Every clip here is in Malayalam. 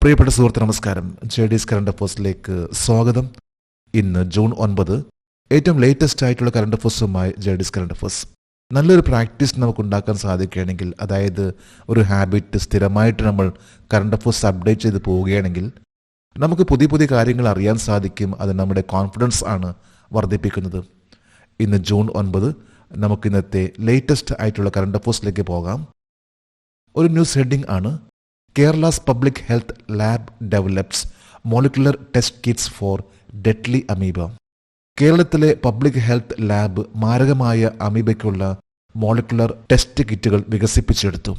പ്രിയപ്പെട്ട സുഹൃത്ത് നമസ്കാരം. ജെഡിസ് കറണ്ട് അഫേഴ്സിലേക്ക് സ്വാഗതം. ഇന്ന് ജൂൺ 9, ഏറ്റവും ലേറ്റസ്റ്റ് ആയിട്ടുള്ള കറണ്ട് അഫേഴ്സുമായി ജെഡിസ് കറണ്ട് അഫേഴ്സ്. നല്ലൊരു പ്രാക്ടീസ് നമുക്ക് ഉണ്ടാക്കാൻ സാധിക്കുകയാണെങ്കിൽ, അതായത് ഒരു ഹാബിറ്റ് സ്ഥിരമായിട്ട് നമ്മൾ കറണ്ട് അഫേഴ്സ് അപ്ഡേറ്റ് ചെയ്ത് പോവുകയാണെങ്കിൽ നമുക്ക് പുതിയ പുതിയ കാര്യങ്ങൾ അറിയാൻ സാധിക്കും. അത് നമ്മുടെ കോൺഫിഡൻസ് ആണ് വർദ്ധിപ്പിക്കുന്നത്. ഇന്ന് ജൂൺ 9 നമുക്ക് ഇന്നത്തെ ലേറ്റസ്റ്റ് ആയിട്ടുള്ള കറണ്ട് അഫേഴ്സിലേക്ക് പോകാം. ഒരു ന്യൂസ് ഹെഡിംഗ് ആണ്: Kerala's Public Health Lab develops molecular test kits for deadly amoeba. കേരളത്തിലെ പബ്ലിക് ഹെൽത്ത് ലാബ് മാരകമായ അമീബയ്ക്കുള്ള മോളിക്കുലർ ടെസ്റ്റ് കിറ്റുകൾ വികസിപ്പിച്ചെടുത്തു.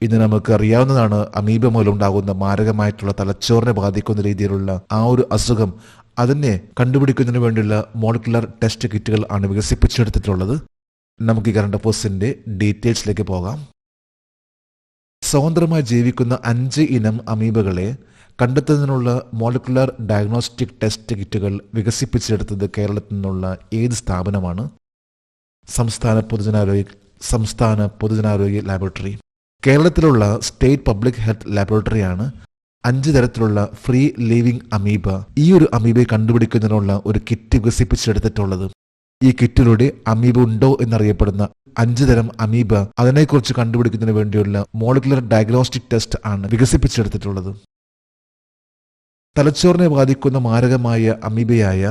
ഇന്ന് നമുക്ക് അറിയാവുന്നതാണ്, അമീബ മൂലമുണ്ടാകുന്ന മാരകമായിട്ടുള്ള തലച്ചോറിനെ ബാധിക്കുന്ന രീതിയിലുള്ള ആ ഒരു അസുഖം, അതിനെ കണ്ടുപിടിക്കുന്നതിന് വേണ്ടിയുള്ള മോളിക്കുലർ ടെസ്റ്റ് കിറ്റുകൾ ആണ് വികസിപ്പിച്ചെടുത്തിട്ടുള്ളത്. നമുക്ക് ഈ കറണ്ട് അഫേഴ്സിന്റെ ഡീറ്റെയിൽസിലേക്ക് പോകാം. സ്വതന്ത്രമായി ജീവിക്കുന്ന 5 ഇനം അമീബകളെ കണ്ടെത്തുന്നതിനുള്ള മോളിക്കുലർ ഡയഗ്നോസ്റ്റിക് ടെസ്റ്റ് കിറ്റുകൾ വികസിപ്പിച്ചെടുത്തത് കേരളത്തിൽ നിന്നുള്ള ഏത് സ്ഥാപനമാണ്? സംസ്ഥാന പൊതുജനാരോഗ്യ ലാബോറട്ടറി. കേരളത്തിലുള്ള സ്റ്റേറ്റ് പബ്ലിക് ഹെൽത്ത് ലാബോറട്ടറിയാണ് 5 തരത്തിലുള്ള ഫ്രീ ലിവിംഗ് അമീബ, ഈ ഒരു അമീബയെ കണ്ടുപിടിക്കുന്നതിനുള്ള ഒരു കിറ്റ് വികസിപ്പിച്ചെടുത്തിട്ടുള്ളത്. ഈ കിറ്റിലൂടെ അമീബ ഉണ്ടോ എന്നറിയപ്പെടുന്ന 5 തരം അമീബ, അതിനെക്കുറിച്ച് കണ്ടുപിടിക്കുന്നതിന് വേണ്ടിയുള്ള മോളിക്കുലർ ഡയഗ്നോസ്റ്റിക് ടെസ്റ്റ് ആണ് വികസിപ്പിച്ചെടുത്തിട്ടുള്ളത്. തലച്ചോറിനെ ബാധിക്കുന്ന മാരകമായ അമീബയായ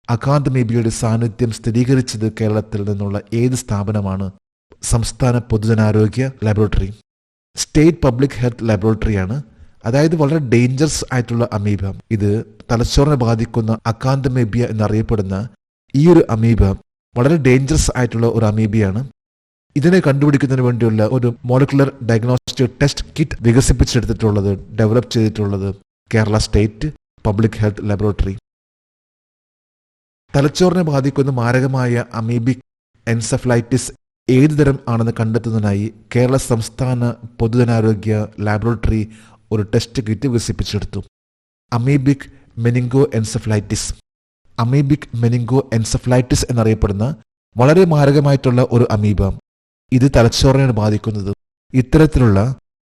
അകാന്തമീബയുടെ സാന്നിധ്യം സ്ഥിരീകരിച്ചത് കേരളത്തിൽ നിന്നുള്ള ഏത് സ്ഥാപനമാണ്? സംസ്ഥാന പൊതുജനാരോഗ്യ ലാബോറട്ടറി. സ്റ്റേറ്റ് പബ്ലിക് ഹെൽത്ത് ലാബോറട്ടറിയാണ്. അതായത് വളരെ ഡേഞ്ചറസ് ആയിട്ടുള്ള അമീബ, ഇത് തലച്ചോറിനെ ബാധിക്കുന്ന അകാന്തമീബിയ എന്നറിയപ്പെടുന്ന ഈ ഒരു അമീബ വളരെ ഡേഞ്ചറസ് ആയിട്ടുള്ള ഒരു അമീബിയാണ്. ഇതിനെ കണ്ടുപിടിക്കുന്നതിന് വേണ്ടിയുള്ള ഒരു മോളിക്കുലർ ഡയഗ്നോസ്റ്റിക് ടെസ്റ്റ് കിറ്റ് വികസിപ്പിച്ചെടുത്തിട്ടുള്ളത്, ഡെവലപ്പ് ചെയ്തിട്ടുള്ളത് Kerala state public health laboratory. തലച്ചോറിനെ ബാധിക്കുന്ന മാരകമായ അമീബിക് എൻസെഫലൈറ്റിസ് ഏത് തരം ആണെന്ന് കണ്ടെത്തുന്നതിനായി കേരള സംസ്ഥാന പൊതുജനാരോഗ്യ ലാബോറട്ടറി ഒരു ടെസ്റ്റ് കിറ്റ് വികസിപ്പിച്ചെടുത്തു. Amoebic meningo encephalitis. Amoebic meningo encephalitis എന്നറിയപ്പെടുന്ന വളരെ മാരകമായിട്ടുള്ള ഒരു അമീബ, ഇത് തലച്ചോറിനെ ബാധിക്കുന്നത്. ഇത്തരത്തിലുള്ള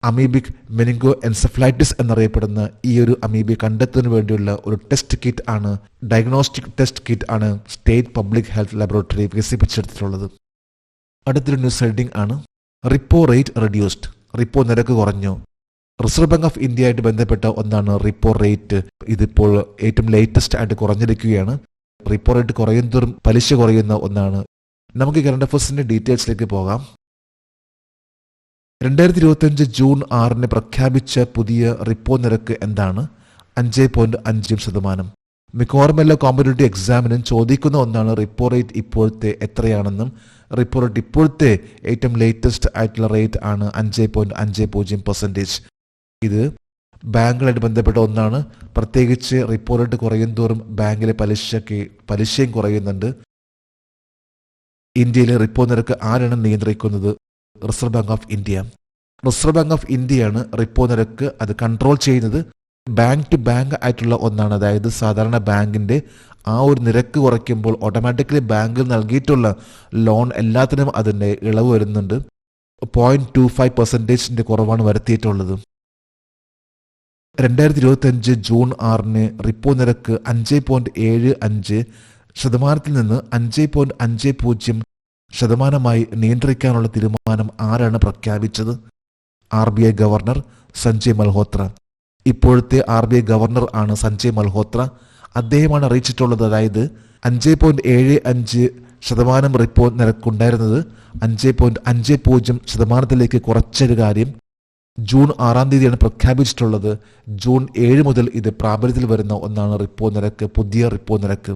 അമീബിക് മെനിങ്കോ എൻസെഫലൈറ്റിസ് എന്നറിയപ്പെടുന്ന ഈ ഒരു അമീബയെ കണ്ടെത്തുന്നതിന് വേണ്ടിയുള്ള ഒരു ടെസ്റ്റ് കിറ്റ് ആണ്, ഡയഗ്നോസ്റ്റിക് ടെസ്റ്റ് കിറ്റ് ആണ് സ്റ്റേറ്റ് പബ്ലിക് ഹെൽത്ത് ലാബോറട്ടറി വികസിപ്പിച്ചെടുത്തിട്ടുള്ളത്. അടുത്തൊരു ന്യൂസ് ഹെഡിംഗ് ആണ്: റിപ്പോ റേറ്റ് റെഡ്യൂസ്ഡ്. റിപ്പോ നിരക്ക് കുറഞ്ഞു. റിസർവ് ബാങ്ക് ഓഫ് ഇന്ത്യയായിട്ട് ബന്ധപ്പെട്ട ഒന്നാണ് റിപ്പോ റേറ്റ്. ഇതിപ്പോൾ ഏറ്റവും ലേറ്റസ്റ്റ് ആയിട്ട് കുറഞ്ഞിരിക്കുകയാണ്. റിപ്പോ റേറ്റ് കുറയുന്നതോറും പലിശ കുറയുന്ന ഒന്നാണ്. നമുക്ക് കറണ്ട് അഫേഴ്സിന്റെ ഡീറ്റെയിൽസിലേക്ക് പോകാം. 2025 ജൂൺ 6 പ്രഖ്യാപിച്ച പുതിയ റിപ്പോ നിരക്ക് എന്താണ്? 5.5%. മിക്കവാറും എല്ലാ കോമ്പറ്റേറ്റീവ് എക്സാമിനും ചോദിക്കുന്ന ഒന്നാണ് റിപ്പോ റേറ്റ് ഇപ്പോഴത്തെ എത്രയാണെന്നും. റിപ്പോ റേറ്റ് ഇപ്പോഴത്തെ ഏറ്റവും ലേറ്റസ്റ്റ് ആയിട്ടുള്ള റേറ്റ് ആണ് 5.50%. ഇത് ബാങ്കുകളായിട്ട് ബന്ധപ്പെട്ട ഒന്നാണ്. പ്രത്യേകിച്ച് റിപ്പോ റേറ്റ് കുറയും തോറും ബാങ്കിലെ പലിശയും കുറയുന്നുണ്ട്. ഇന്ത്യയിലെ റിപ്പോ നിരക്ക് ആരാണ് നിയന്ത്രിക്കുന്നത്? Reserve bank of India. Reserve bank of ഇന്ത്യയാണ് റിപ്പോ നിരക്ക് അത് കൺട്രോൾ ചെയ്യുന്നത്. ബാങ്ക് ടു ബാങ്ക് ആയിട്ടുള്ള ഒന്നാണ്. അതായത് സാധാരണ ബാങ്കിന്റെ ആ ഒരു നിരക്ക് കുറയ്ക്കുമ്പോൾ ഓട്ടോമാറ്റിക്കലി ബാങ്കിൽ നൽകിയിട്ടുള്ള ലോൺ എല്ലാത്തിനും അതിൻ്റെ ഇളവ് വരുന്നുണ്ട്. 0.25% കുറവാണ് വരുത്തിയിട്ടുള്ളത്. 2025 ജൂൺ 6 റിപ്പോ നിരക്ക് 5.75% നിന്ന് 5.50% നിയന്ത്രിക്കാനുള്ള തീരുമാനം ആരാണ് പ്രഖ്യാപിച്ചത്? RBI governor Sanjay Malhotra. ഇപ്പോഴത്തെ RBI ഗവർണർ ആണ് സഞ്ജയ് മൽഹോത്ര. അദ്ദേഹമാണ് അറിയിച്ചിട്ടുള്ളത്. അതായത് 5.75% റിപ്പോ നിരക്കുണ്ടായിരുന്നത് 5.50% കുറച്ചൊരു കാര്യം ജൂൺ 6 പ്രഖ്യാപിച്ചിട്ടുള്ളത്. ജൂൺ 7 മുതൽ ഇത് പ്രാബല്യത്തിൽ വരുന്ന ഒന്നാണ് റിപ്പോ നിരക്ക്, പുതിയ റിപ്പോ നിരക്ക്.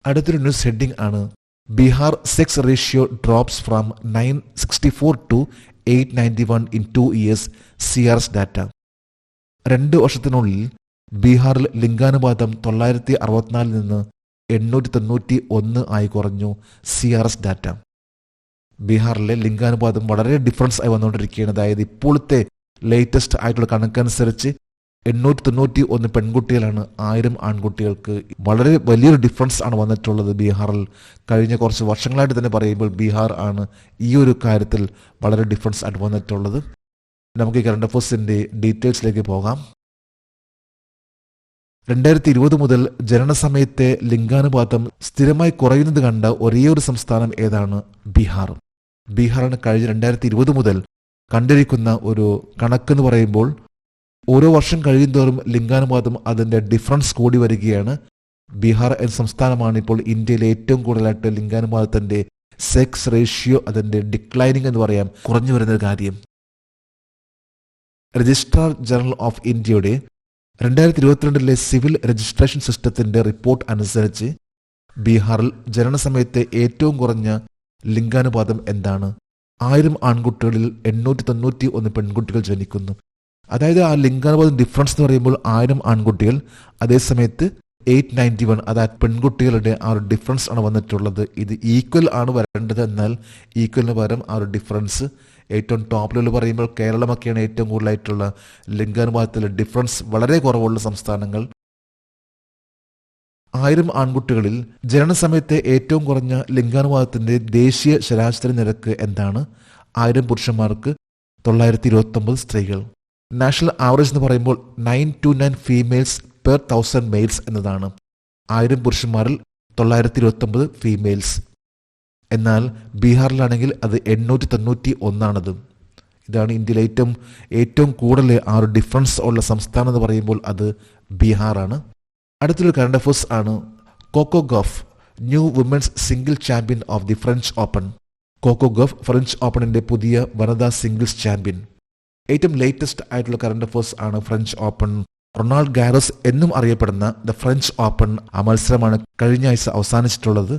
അടുത്തൊരു ന്യൂസ് ഹെഡിംഗ് ആണ്: Bihar sex ratio drops from 964 to 891 in 2 years, CRS data. 2 വർഷത്തിനുള്ളിൽ ബീഹാറിൽ ലിംഗാനുപാതം 964 നിന്ന് 891 ആയി കുറഞ്ഞു, CRS ഡാറ്റ. ബീഹാറിലെ ലിംഗാനുപാതം വളരെ ഡിഫറൻസ് ആയി വന്നുകൊണ്ടിരിക്കുകയാണ്. അതായത് ഇപ്പോഴത്തെ ലേറ്റസ്റ്റ് ആയിട്ടുള്ള കണക്കനുസരിച്ച് 891 പെൺകുട്ടികളാണ് 1000 ആൺകുട്ടികൾക്ക്. വളരെ വലിയൊരു ഡിഫറൻസ് ആണ് വന്നിട്ടുള്ളത് ബീഹാറിൽ. കഴിഞ്ഞ കുറച്ച് വർഷങ്ങളായിട്ട് തന്നെ പറയുമ്പോൾ ബീഹാർ ആണ് ഈ ഒരു കാര്യത്തിൽ വളരെ ഡിഫറൻസ് ആയിട്ട് വന്നിട്ടുള്ളത്. നമുക്ക് ഈ കറണ്ട് അഫയേഴ്സിന്റെ ഡീറ്റെയിൽസിലേക്ക് പോകാം. 2020 മുതൽ ജനനസമയത്തെ ലിംഗാനുപാതം സ്ഥിരമായി കുറയുന്നത് കണ്ട ഒരേയൊരു സംസ്ഥാനം ഏതാണ്? ബീഹാർ. ബീഹാറാണ് കഴിഞ്ഞ 2020 മുതൽ കണ്ടിരിക്കുന്ന ഒരു കണക്കെന്ന് പറയുമ്പോൾ ഓരോ വർഷം കഴിയുന്തോറും ലിംഗാനുപാതം അതിൻ്റെ ഡിഫറൻസ് കൂടി വരികയാണ്. ബീഹാർ എന്ന സംസ്ഥാനമാണ് ഇപ്പോൾ ഇന്ത്യയിലെ ഏറ്റവും കൂടുതലായിട്ട് ലിംഗാനുപാതത്തിൻ്റെ സെക്സ് റേഷ്യോ അതിൻ്റെ ഡിക്ലൈനിങ് എന്ന് പറയാം, കുറഞ്ഞു വരുന്ന കാര്യം. രജിസ്ട്രാർ ജനറൽ ഓഫ് ഇന്ത്യയുടെ 2022 സിവിൽ രജിസ്ട്രേഷൻ സിസ്റ്റത്തിന്റെ റിപ്പോർട്ട് അനുസരിച്ച് ബീഹാറിൽ ജനനസമയത്തെ ഏറ്റവും കുറഞ്ഞ ലിംഗാനുപാതം എന്താണ്? 1000 ആൺകുട്ടികളിൽ 891 പെൺകുട്ടികൾ ജനിക്കുന്നു. അതായത് ആ ലിംഗാനുപാതം ഡിഫറൻസ് എന്ന് പറയുമ്പോൾ 1000 ആൺകുട്ടികൾ, അതേസമയത്ത് 891 അതായത് പെൺകുട്ടികളുടെ ആ ഒരു ഡിഫറൻസ് ആണ് വന്നിട്ടുള്ളത്. ഇത് ഈക്വൽ ആണ് വരേണ്ടത്, എന്നാൽ ഈക്വലിന് പകരം ആ ഒരു ഡിഫറൻസ് ഏറ്റവും ടോപ്പിലുള്ള പറയുമ്പോൾ കേരളമൊക്കെയാണ് ഏറ്റവും കൂടുതലായിട്ടുള്ള ലിംഗാനുപാതത്തിലെ ഡിഫറൻസ് വളരെ കുറവുള്ള സംസ്ഥാനങ്ങൾ. 1000 ആൺകുട്ടികളിൽ ജനനസമയത്തെ ഏറ്റവും കുറഞ്ഞ ലിംഗാനുപാതത്തിന്റെ ദേശീയ ശരാശരി നിരക്ക് എന്താണ്? 1000 പുരുഷന്മാർക്ക് 929 സ്ത്രീകൾ. നാഷണൽ ആവറേജ് എന്ന് പറയുമ്പോൾ 929 ഫീമെയിൽസ് പെർ 1000 മെയിൽസ് എന്നതാണ്. 1000 പുരുഷന്മാരിൽ 929 ഫീമെയിൽസ്. എന്നാൽ ബീഹാറിലാണെങ്കിൽ അത് 891. ഇതാണ് ഇന്ത്യയിലെ ഏറ്റവും കൂടുതൽ ആ ഒരു ഡിഫറൻസ് ഉള്ള സംസ്ഥാനം എന്ന് പറയുമ്പോൾ അത് ബീഹാറാണ്. അടുത്തൊരു കറണ്ട് അഫയേഴ്സ് ആണ് Coco Gauff, new women's single champion of the French Open. Coco Gauff French ഓപ്പണിന്റെ പുതിയ വനിതാ സിംഗിൾസ് ചാമ്പ്യൻ. ഏറ്റവും ലേറ്റസ്റ്റ് ആയിട്ടുള്ള കറണ്ട് അഫയേഴ്സ് ആണ് ഫ്രഞ്ച് ഓപ്പൺ. റൊണാൾഡ് ഗാരോസ് എന്നും അറിയപ്പെടുന്ന ദ ഫ്രഞ്ച് ഓപ്പൺ ആ മത്സരമാണ് കഴിഞ്ഞ ആഴ്ച അവസാനിച്ചിട്ടുള്ളത്.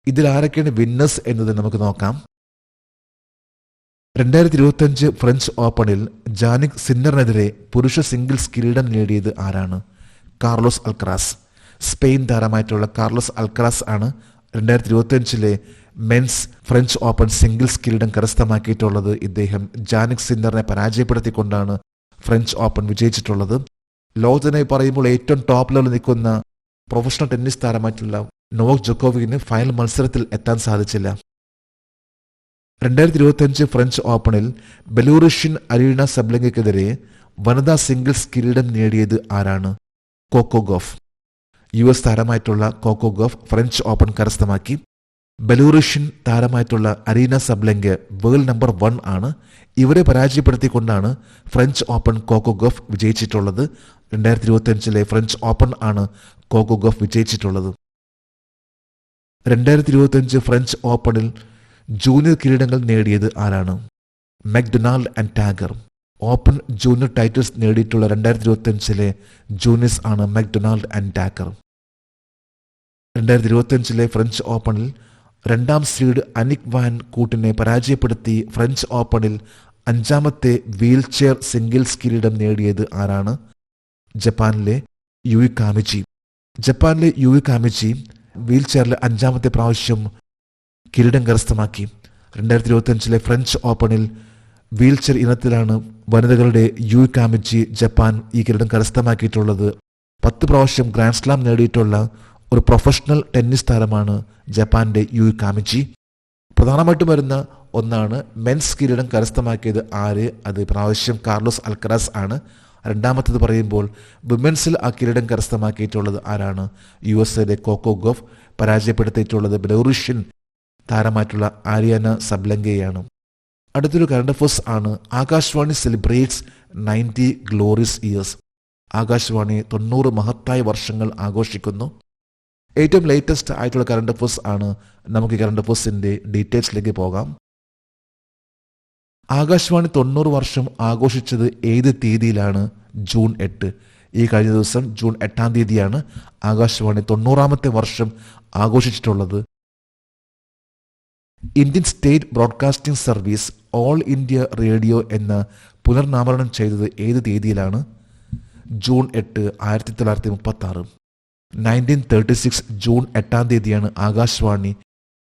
ഇതിൽ ആരൊക്കെയാണ് വിന്നേഴ്സ് എന്നത് നമുക്ക് നോക്കാം. 2025 ഫ്രഞ്ച് ഓപ്പണിൽ ജാനിക് സിന്നറിനെതിരെ പുരുഷ സിംഗിൾസ് കിരീടം നേടിയത് ആരാണ്? കാർലോസ് അൽക്കറാസ്. സ്പെയിൻ താരമായിട്ടുള്ള കാർലോസ് അൽക്കറാസ് ആണ് 2025 മെൻസ് ഫ്രഞ്ച് ഓപ്പൺ സിംഗിൾസ് കിരീടം കരസ്ഥമാക്കിയിട്ടുള്ളത്. ഇദ്ദേഹം ജാനിക് സിന്നറിനെ പരാജയപ്പെടുത്തിക്കൊണ്ടാണ് ഫ്രഞ്ച് ഓപ്പൺ വിജയിച്ചിട്ടുള്ളത്. ലോകത്തിനെ പറയുമ്പോൾ ഏറ്റവും ടോപ്പ് ലെവലിൽ നിൽക്കുന്ന പ്രൊഫഷണൽ ടെന്നീസ് താരമായിട്ടുള്ള നോവാക് ജോക്കോവിക്കിന് ഫൈനൽ മത്സരത്തിൽ എത്താൻ സാധിച്ചില്ല. 2025 ഫ്രഞ്ച് ഓപ്പണിൽ ബെലൂറിഷ്യൻ അരീന സബ്ലങ്കയ്ക്കെതിരെ വനിതാ സിംഗിൾസ് കിരീടം നേടിയത് ആരാണ്? Coco Gauff. US താരമായിട്ടുള്ള കോക്കോ ഗോഫ് ഫ്രഞ്ച് ഓപ്പൺ കരസ്ഥമാക്കി. ബെലൂറിഷ്യൻ താരമായിട്ടുള്ള അരീന സബ്ലങ്ക് വേൾഡ് നമ്പർ 1 ആണ്. ഇവരെ പരാജയപ്പെടുത്തിക്കൊണ്ടാണ് ഫ്രഞ്ച് ഓപ്പൺ കോക്കോ ഗോഫ് വിജയിച്ചിട്ടുള്ളത്. 2025 ഫ്രഞ്ച് ഓപ്പൺ ആണ് കോക്കോ ഗോഫ് വിജയിച്ചിട്ടുള്ളത്. 2025 ഫ്രഞ്ച് ഓപ്പണിൽ ജൂനിയർ കിരീടങ്ങൾ നേടിയത് ആരാണ്? McDonald and Tagger. Open junior titles നേടിയിട്ടുള്ള 2025 ജൂനിയേഴ്സ് ആണ് മക്ഡൊണാൾഡ് ആൻഡ് ടാഗർ. 2025 ഫ്രഞ്ച് ഓപ്പണിൽ 2ാം സീഡ് അനിക് വാൻ കൂട്ടിനെ പരാജയപ്പെടുത്തി ഫ്രഞ്ച് ഓപ്പണിൽ 5ാമത്തെ വീൽ ചെയർ സിംഗിൾസ് കിരീടം നേടിയത് ആരാണ്? ജപ്പാനിലെ യുയി കാമിജി വീൽ ചെയറിലെ 5ാമത്തെ പ്രാവശ്യം കിരീടം കരസ്ഥമാക്കി. 2025 ഫ്രഞ്ച് ഓപ്പണിൽ വീൽ ചെയർ ഇനത്തിലാണ് വനിതകളുടെ യുയി കാമിജി ജപ്പാൻ ഈ കിരീടം കരസ്ഥമാക്കിയിട്ടുള്ളത്. 10 പ്രാവശ്യം ഗ്രാൻഡ് സ്ലാം നേടിയിട്ടുള്ള ഒരു പ്രൊഫഷണൽ ടെന്നീസ് താരമാണ് ജപ്പാന്റെ യുയി കാമിജി. പ്രധാനമായിട്ടും വരുന്ന ഒന്നാണ് മെൻസ് കിരീടം കരസ്ഥമാക്കിയത് ആര്? അത് പ്രാവശ്യം കാർലോസ് അൽക്കറാസ് ആണ്. 2ാമത്തേത് പറയുമ്പോൾ വിമൻസിൽ ആ കിരീടം കരസ്ഥമാക്കിയിട്ടുള്ളത് ആരാണ്? USA Coco Gauff. പരാജയപ്പെടുത്തിയിട്ടുള്ളത് ബെലൂറിഷ്യൻ താരമായിട്ടുള്ള ആരിയാന സബ്ലങ്കയാണ്. അടുത്തൊരു കറണ്ട് അഫയേഴ്സ് ആണ് Akashvani celebrates 90 glorious years. Akashvani 90 മഹത്തായ വർഷങ്ങൾ ആഘോഷിക്കുന്നു. ഏറ്റവും ലേറ്റസ്റ്റ് ആയിട്ടുള്ള കറണ്ട് അഫയേഴ്സ് ആണ്. നമുക്ക് കറണ്ട് അഫയേഴ്സിന്റെ ഡീറ്റെയിൽസിലേക്ക് പോകാം. ആകാശവാണി 90 വർഷം ആഘോഷിച്ചത് ഏത് തീയതിയിലാണ്? ജൂൺ 8. ഈ കഴിഞ്ഞ ദിവസം ജൂൺ 8-ാം തീയതിയാണ് ആകാശവാണി 90ാമത്തെ വർഷം ആഘോഷിച്ചിട്ടുള്ളത്. Indian state broadcasting service all India radio എന്ന പുനർനാമകരണം ചെയ്തത് ഏത് തീയതിയിലാണ്? ജൂൺ 8, 1936. 1936 ജൂൺ 8-ാം തീയതിയാണ് ആകാശവാണി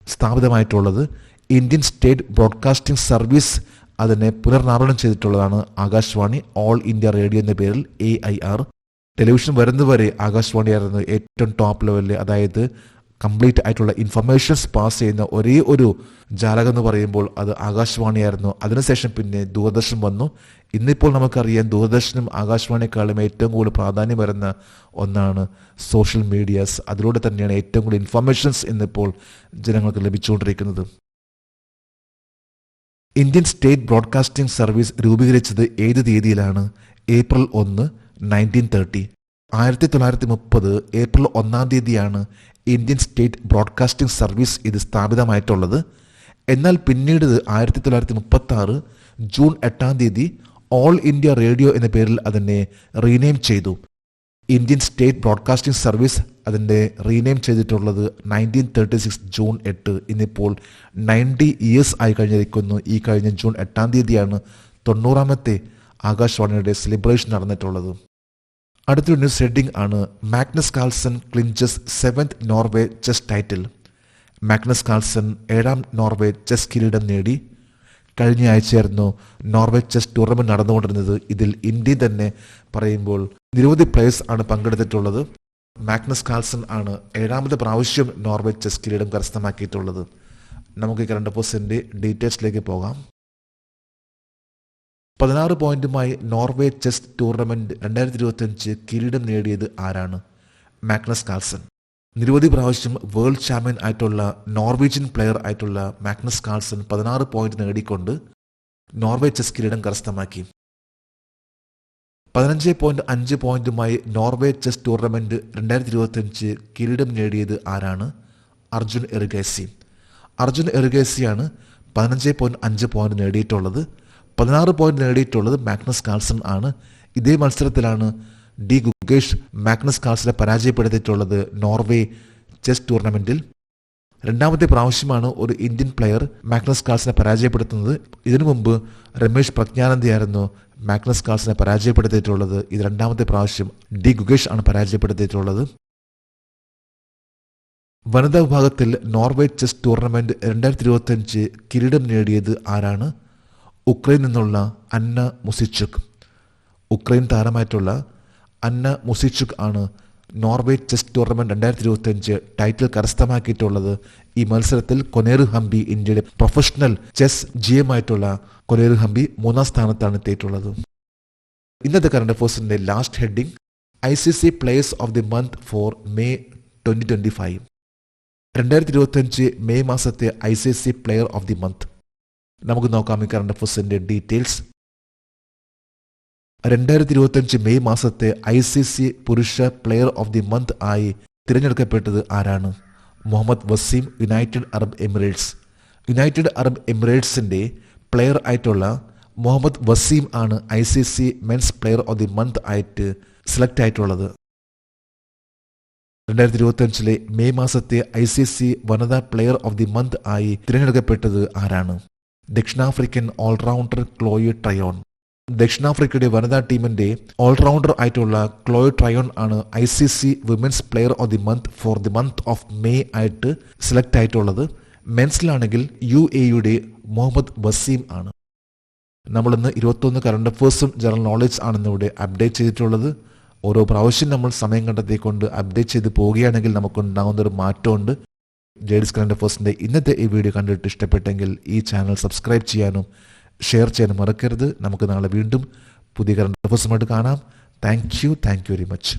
സ്ഥാപിതമായിട്ടുള്ളത്. ഇന്ത്യൻ സ്റ്റേറ്റ് ബ്രോഡ്കാസ്റ്റിംഗ് സർവീസ് അതിനെ പുനർനാമകരണം ചെയ്തിട്ടുള്ളതാണ് ആകാശവാണി ഓൾ ഇന്ത്യ റേഡിയോ എന്ന പേരിൽ AIR. ടെലിവിഷൻ വരുന്നതുവരെ ആകാശവാണിയായിരുന്നു ഏറ്റവും ടോപ്പ് ലെവലിൽ, അതായത് കംപ്ലീറ്റ് ആയിട്ടുള്ള ഇൻഫർമേഷൻസ് പാസ് ചെയ്യുന്ന ഒരേ ഒരു ജാലകം എന്ന് പറയുമ്പോൾ അത് ആകാശവാണിയായിരുന്നു. അതിനുശേഷം പിന്നെ ദൂരദർശൻ വന്നു. ഇന്നിപ്പോൾ നമുക്കറിയാം ദൂരദർശനും ആകാശവാണിയെക്കാളും ഏറ്റവും കൂടുതൽ പ്രാധാന്യം വരുന്ന ഒന്നാണ് സോഷ്യൽ മീഡിയാസ്. അതിലൂടെ തന്നെയാണ് ഏറ്റവും കൂടുതൽ ഇൻഫർമേഷൻസ് ഇന്നിപ്പോൾ ജനങ്ങൾക്ക് ലഭിച്ചുകൊണ്ടിരിക്കുന്നത്. ഇന്ത്യൻ സ്റ്റേറ്റ് ബ്രോഡ്കാസ്റ്റിംഗ് സർവീസ് രൂപീകരിച്ചത് ഏത് തീയതിയിലാണ്? ഏപ്രിൽ 1, 1930. 1930 ഏപ്രിൽ 1 തീയതിയാണ് ഇന്ത്യൻ സ്റ്റേറ്റ് ബ്രോഡ്കാസ്റ്റിംഗ് സർവീസ് ഇത് സ്ഥാപിതമായിട്ടുള്ളത്. എന്നാൽ പിന്നീട് 1936 ജൂൺ 8 തീയതി ഓൾ ഇന്ത്യ റേഡിയോ എന്ന പേരിൽ അതിനെ റീനെയിം ചെയ്തു. ഇന്ത്യൻ സ്റ്റേറ്റ് ബ്രോഡ്കാസ്റ്റിംഗ് സർവീസ് അതിൻ്റെ റീനെയിം ചെയ്തിട്ടുള്ളത് 1936 ജൂൺ 8. ഇന്നിപ്പോൾ 90 ഇയേഴ്സ് ആയി കഴിഞ്ഞിരിക്കുന്നു. ഈ കഴിഞ്ഞ ജൂൺ 8 തീയതിയാണ് 90ാമത്തെ ആകാശവാണിയുടെ സെലിബ്രേഷൻ നടന്നിട്ടുള്ളത്. അടുത്തൊരു ന്യൂസ് ഹെഡിംഗ് ആണ് Magnus Carlsen clinches 7th Norway chess title. Magnus Carlsen 7ാം നോർവേ ചെസ് കിരീടം നേടി. കഴിഞ്ഞ ആഴ്ചയായിരുന്നു നോർവേ ചെസ് ടൂർണമെന്റ് നടന്നുകൊണ്ടിരുന്നത്. ഇതിൽ ഇന്ത്യ തന്നെ പറയുമ്പോൾ നിരവധി പ്ലേയേഴ്സ് ആണ് പങ്കെടുത്തിട്ടുള്ളത്. മാഗ്നസ് കാൾസൺ ആണ് 7ാമത് പ്രാവശ്യം നോർവേ ചെസ് കിരീടം കരസ്ഥമാക്കിയിട്ടുള്ളത്. നമുക്ക് കറണ്ട് അഫയേഴ്സിന്റെ ഡീറ്റെയിൽസിലേക്ക് പോകാം. 16 പോയിന്റുമായി നോർവേ ചെസ് ടൂർണമെന്റ് 2025 കിരീടം നേടിയത് ആരാണ്? Magnus Carlsen. നിരവധി പ്രാവശ്യം വേൾഡ് ചാമ്പ്യൻ ആയിട്ടുള്ള നോർവീജിയൻ പ്ലെയർ ആയിട്ടുള്ള മാഗ്നസ് കാൾസൺ 16 പോയിന്റ് നേടിക്കൊണ്ട് നോർവേ ചെസ് കിരീടം കരസ്ഥമാക്കി. 15.5 പോയിന്റുമായി നോർവേ ചെസ് ടൂർണമെന്റ് 2025 കിരീടം നേടിയത് ആരാണ്? അർജുൻ എറിഗാസി. അർജുൻ എറിഗാസിയാണ് 15.5 പോയിന്റ് നേടിയിട്ടുള്ളത്. 16 പോയിന്റ് നേടിയിട്ടുള്ളത് മാഗ്നസ് കാൾസൺ ആണ്. ഇതേ മത്സരത്തിലാണ് ഡി ഗുഗേഷ് മാഗ്നസ് കാൾസനെ പരാജയപ്പെടുത്തിയിട്ടുള്ളത് നോർവേ ചെസ് ടൂർണമെന്റിൽ. 2ാമത്തെ പ്രാവശ്യമാണ് ഒരു ഇന്ത്യൻ പ്ലെയർ മാഗ്നസ് കാൾസനെ പരാജയപ്പെടുത്തുന്നത്. ഇതിനു മുമ്പ് രമേശ് പ്രജ്ഞാനന്ദയായിരുന്നു മാഗ്നസ് കാൾസനെ പരാജയപ്പെടുത്തിയിട്ടുള്ളത്. ഇത് 2ാമത്തെ പ്രാവശ്യം ഡി ഗുഗേഷ് ആണ് പരാജയപ്പെടുത്തിയിട്ടുള്ളത്. വനിതാ വിഭാഗത്തിൽ നോർവേ ചെസ് ടൂർണമെന്റ് 2025 കിരീടം നേടിയത് ആരാണ്? ഉക്രൈനിൽ നിന്നുള്ള അന്ന മുസിച്ചുക്. ഉക്രൈൻ താരമായിട്ടുള്ള അന്ന മുസിച്ചുക് ആണ് നോർവേ ചെസ് ടൂർണമെന്റ് 2025 ടൈറ്റിൽ കരസ്ഥമാക്കിയിട്ടുള്ളത്. ഈ മത്സരത്തിൽ കൊനേറു ഹംപി, ഇന്ത്യയുടെ professional chess GM Koneru Humpy 3ാം സ്ഥാനത്താണ് എത്തിയിട്ടുള്ളത്. ഇന്നത്തെ കറണ്ട് അഫയേഴ്സിന്റെ last heading ICC players of the month for May 2025. 2025 May മാസത്തെ ICC player of the month. നമുക്ക് നോക്കാം ഈ കറണ്ട് അഫയേഴ്സിന്റെ ഡീറ്റെയിൽസ്. 2025 മെയ് മാസത്തെ ICC പുരുഷ പ്ലെയർ ഓഫ് ദി മന്ത് ആയി തിരഞ്ഞെടുക്കപ്പെട്ടത് ആരാണ്? Muhammad Waseem, United Arab Emirates. United Arab എമിറേറ്റ്സിന്റെ player ആയിട്ടുള്ള മുഹമ്മദ് വസീം ആണ് ICC men's player of the month ആയിട്ട് സെലക്ട് ആയിട്ടുള്ളത്. 2025 മെയ് മാസത്തെ ICC വനിതാ പ്ലെയർ ഓഫ് ദി മന്ത് ആയി തിരഞ്ഞെടുക്കപ്പെട്ടത് ആരാണ്? ദക്ഷിണാഫ്രിക്കൻ ഓൾറൗണ്ടർ ക്ലോയി ട്രയോൺ. ദക്ഷിണാഫ്രിക്കയുടെ വനിതാ ടീമിന്റെ ഓൾറൗണ്ടർ ആയിട്ടുള്ള ക്ലോയി ട്രയോൺ ആണ് ICC women's player of the month for the month of May ആയിട്ട് സെലക്ട് ആയിട്ടുള്ളത്. മെൻസിലാണെങ്കിൽ UAEയുടെ മുഹമ്മദ് വസീം ആണ്. നമ്മളിന്ന് 21 കറണ്ട് അഫയേഴ്സും ജനറൽ നോളജ് ആണെന്നിവിടെ അപ്ഡേറ്റ് ചെയ്തിട്ടുള്ളത്. ഓരോ പ്രാവശ്യം നമ്മൾ സമയം കണ്ടെത്തിക്കൊണ്ട് അപ്ഡേറ്റ് ചെയ്ത് പോവുകയാണെങ്കിൽ നമുക്കുണ്ടാകുന്നൊരു മാറ്റമുണ്ട്. ജെഡിസ് കറണ്ട് അഫയേഴ്സിന്റെ ഇന്നത്തെ ഈ വീഡിയോ കണ്ടിട്ട് ഇഷ്ടപ്പെട്ടെങ്കിൽ ഈ ചാനൽ സബ്സ്ക്രൈബ് ചെയ്യാനും ഷെയർ ചെയ്യാനും മറക്കരുത്. നമുക്ക് നാളെ വീണ്ടും പുതിയ കറണ്ട് അഫയേഴ്സുമായിട്ട് കാണാം. Thank you very much.